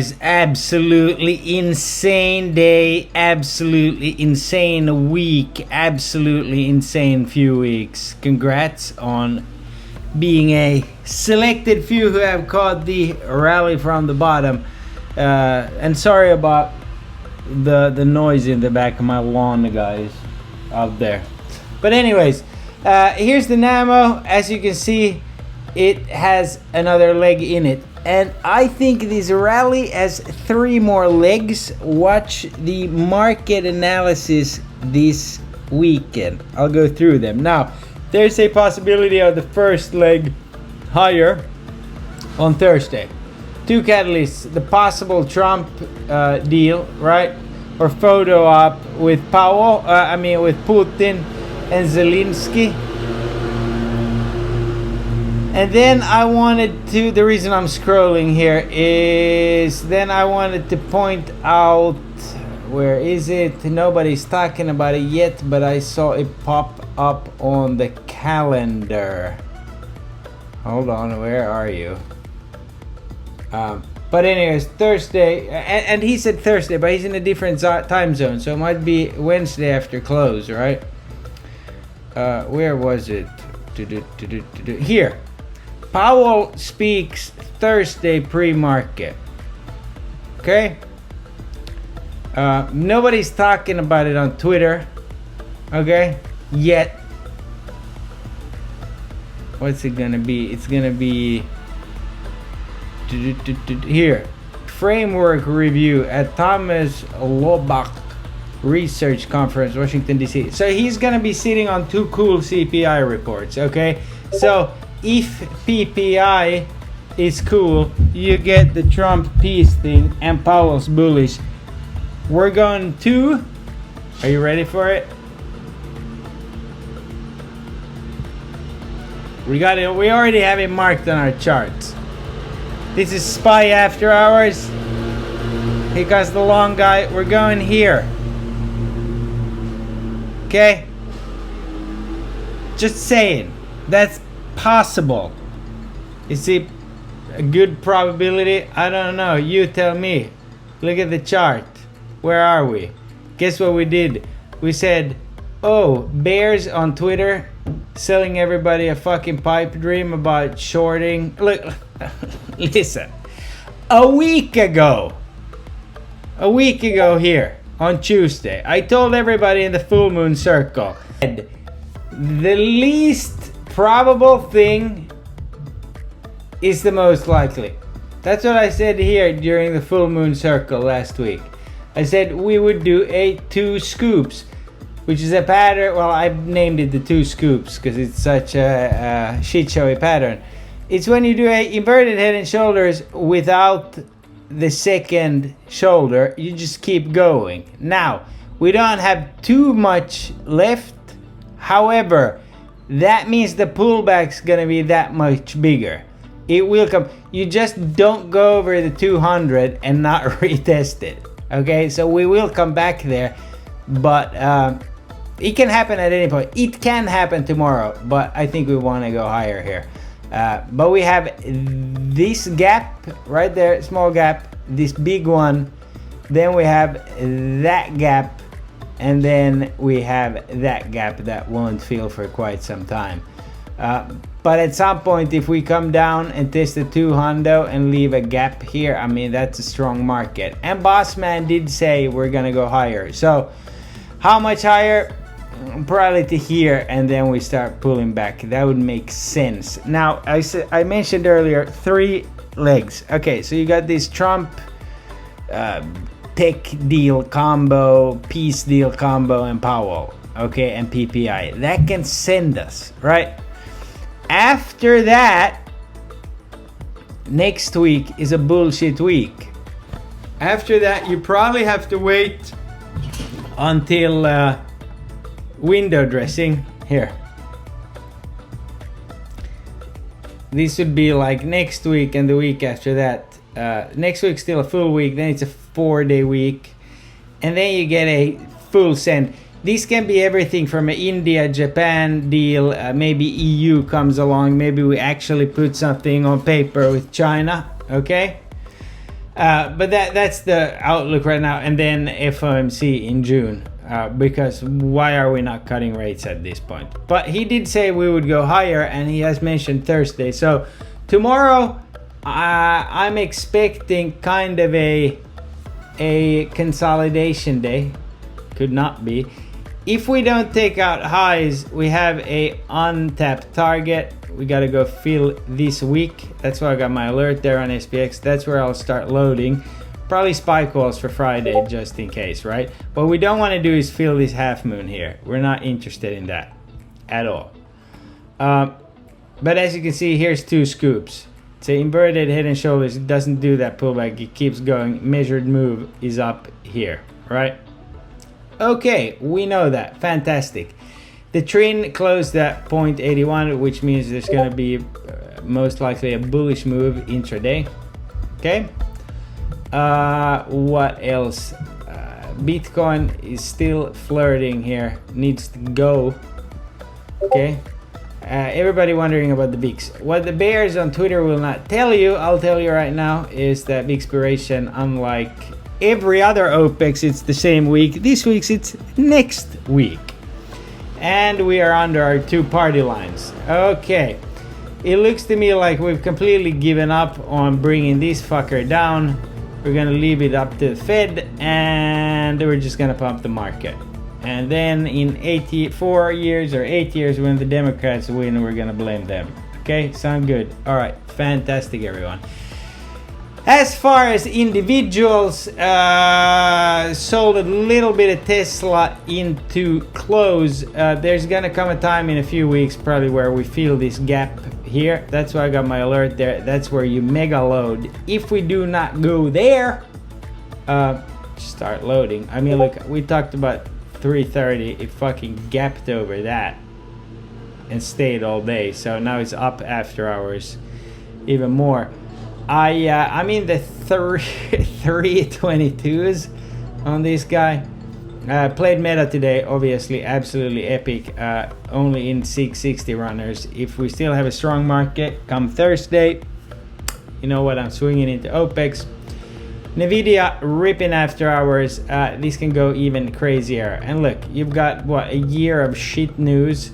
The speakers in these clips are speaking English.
guys, absolutely insane day, absolutely insane week, absolutely insane few weeks. Congrats on being a selected few who have caught the rally from the bottom. And sorry about the noise in the back of my lawn, guys, out there. But anyways, here's the Namo. As you can see, it has another leg in it. And I think this rally has 3 more legs. Watch the market analysis this weekend. I'll go through them. Now, there's a possibility of the first leg higher on Thursday. 2 catalysts. The possible Trump deal, right? Or photo op with with Putin and Zelensky. And then the reason I'm scrolling here is then I wanted to point out, where is it? Nobody's talking about it yet, but I saw it pop up on the calendar. Hold on, where are you? But anyways, Thursday, and he said Thursday, but he's in a different time zone, so it might be Wednesday after close, right? Where was it? Here. Powell speaks Thursday pre-market. Okay? Nobody's talking about it on Twitter. Okay? Yet. What's it gonna be? It's gonna be here. Framework review at Thomas Lobach Research Conference, Washington, D.C. So he's gonna be sitting on 2 cool CPI reports. Okay? So if PPI is cool, you get the Trump peace thing and Powell's bullish. We're going to... Are you ready for it? We got it. We already have it marked on our charts. This is SPY after hours. Here comes the long guy. We're going here. Okay? Just saying. That's possible. Is it a good probability? I don't know. You tell me. Look at the chart. Where are we? Guess what we did? We said, oh, bears on Twitter selling everybody a fucking pipe dream about shorting. Look, listen. A week ago here on Tuesday, I told everybody in the full moon circle, the least probable thing is the most likely. That's what I said here during the full moon circle last week. I said we would do 2 scoops, which is a pattern. Well, I've named it the 2 scoops because it's such a shit showy pattern. It's when you do a inverted head and shoulders without the second shoulder, you just keep going. Now, we don't have too much left. However, that means the pullback's gonna be that much bigger. It will come. You just don't go over the 200 and not retest it. Okay, so we will come back there, but it can happen at any point. It can happen tomorrow, but I think we want to go higher here. But we have this gap right there, small gap, this big one. Then we have that gap. And then we have that gap that won't fill for quite some time. But at some point, if we come down and test the 200 and leave a gap here, I mean, that's a strong market. And Bossman did say we're going to go higher. So how much higher? Probably to here, and then we start pulling back. That would make sense. Now, I mentioned earlier 3 legs. Okay, so you got this Trump... tech deal combo, peace deal combo, and Powell, okay, and PPI. That can send us, right? After that, next week is a bullshit week. After that, you probably have to wait until window dressing. Here. This would be like next week and the week after that. Next week's still a full week, then it's a 4-day week, and then you get a full send. This can be everything from an India-Japan deal, maybe EU comes along, maybe we actually put something on paper with China, okay? But that's the outlook right now. And then FOMC in June. Because why are we not cutting rates at this point? But he did say we would go higher, and he has mentioned Thursday. So tomorrow, I'm expecting kind of a consolidation day. Could not be. If we don't take out highs, we have a untapped target. We got to go fill this week. That's why I got my alert there on SPX. That's where I'll start loading. Probably SPY calls for Friday just in case, right? What we don't want to do is fill this half moon here. We're not interested in that at all. But as you can see, here's two scoops. It's an inverted head and shoulders. It doesn't do that pullback. It keeps going. Measured move is up here, right? Okay, we know that. Fantastic. The trend closed at 0.81, which means there's going to be most likely a bullish move intraday. Okay. What else? Bitcoin is still flirting here. Needs to go. Okay. Everybody wondering about the VIX. What the bears on Twitter will not tell you, I'll tell you right now, is that the expiration, unlike every other OPEX, it's the same week. This week's it's next week. And we are under our two party lines. Okay. It looks to me like we've completely given up on bringing this fucker down. We're gonna leave it up to the Fed, and we're just gonna pump the market. And then in 4 years or 8 years, when the Democrats win, we're gonna blame them. Okay, sound good? All right, fantastic, everyone. As far as individuals, sold a little bit of Tesla into close. There's gonna come a time in a few weeks probably where we feel this gap here. That's why I got my alert there. That's where you mega load. If we do not go there, start loading. I mean, look, we talked about 330. It fucking gapped over that and stayed all day. So now it's up after hours even more. I mean the 322s on this guy. Played meta today, obviously, absolutely epic. Only in 660 runners. If we still have a strong market come Thursday, you know what, I'm swinging into OPEX. Nvidia ripping after hours. This can go even crazier. And look, you've got what, a year of shit news,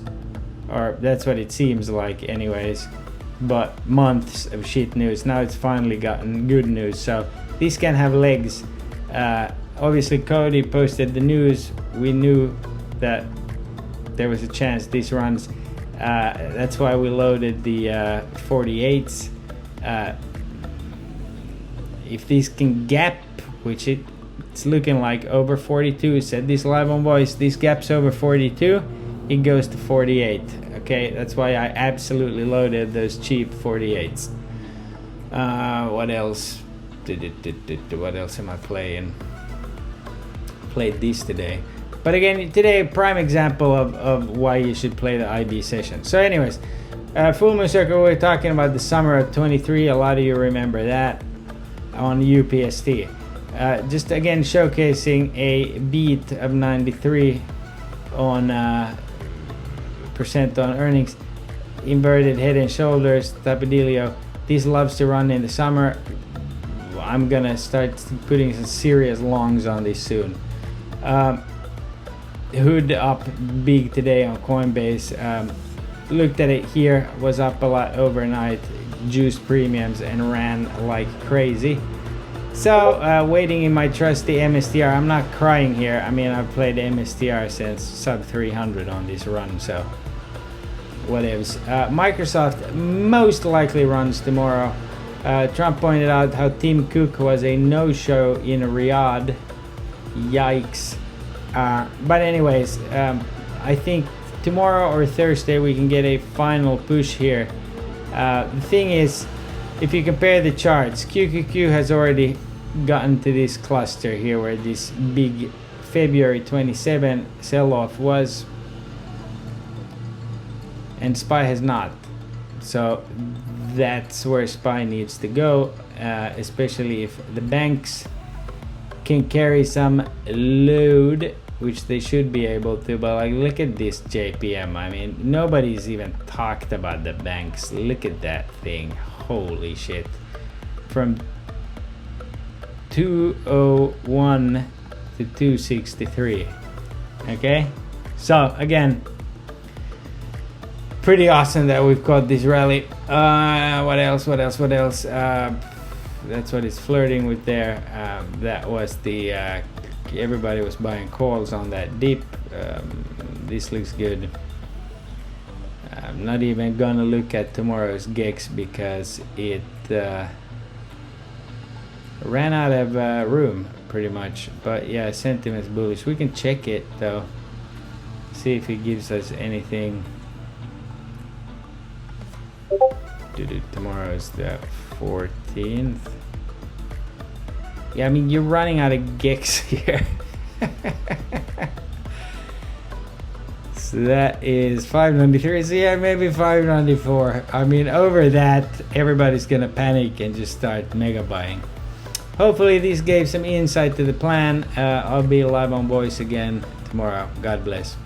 or that's what it seems like, anyways. But months of shit news. Now it's finally gotten good news, so this can have legs. Obviously Cody posted the news. We knew that there was a chance this runs. That's why we loaded the 48s. If this can gap, which it's looking like over 42, said this live on voice, this gap's over 42, it goes to 48. Okay, that's why I absolutely loaded those cheap 48s. What else? What else am I playing? Played this today. But again, today, prime example of why you should play the IB session. So anyways, Full Moon Circle, we're talking about the summer of 23. A lot of you remember that on UPST. Just again, showcasing a beat of 93 on percent on earnings. Inverted head and shoulders type of dealio. This loves to run in the summer. I'm gonna start putting some serious longs on this soon. Hood up big today on Coinbase. Looked at it here, was up a lot overnight, juiced premiums and ran like crazy. So waiting in my trusty MSTR. I'm not crying here. I mean, I've played MSTR since sub 300 on this run, so whatevs. Microsoft most likely runs tomorrow. Trump pointed out how Tim Cook was a no-show in Riyadh. Yikes. But anyways, I think tomorrow or Thursday we can get a final push here. The thing is, if you compare the charts, QQQ has already gotten to this cluster here where this big February 27 sell-off was, and SPY has not. So that's where SPY needs to go, especially if the banks can carry some load, which they should be able to. But like, look at this JPM. I mean, nobody's even talked about the banks. Look at that thing. Holy shit. From 201 to 263. Okay, so again, pretty awesome that we've got this rally. What else? That's what it's flirting with there. That was the everybody was buying calls on that dip. This looks good. I'm not even gonna look at tomorrow's GEX because it ran out of room pretty much. But yeah, sentiment's bullish. We can check it though, see if it gives us anything. Tomorrow is the 14th. Yeah, I mean, you're running out of GEX here. So that is 593. So yeah, maybe 594. I mean, over that, everybody's gonna panic and just start mega buying. Hopefully this gave some insight to the plan. I'll be live on Voice again tomorrow. God bless.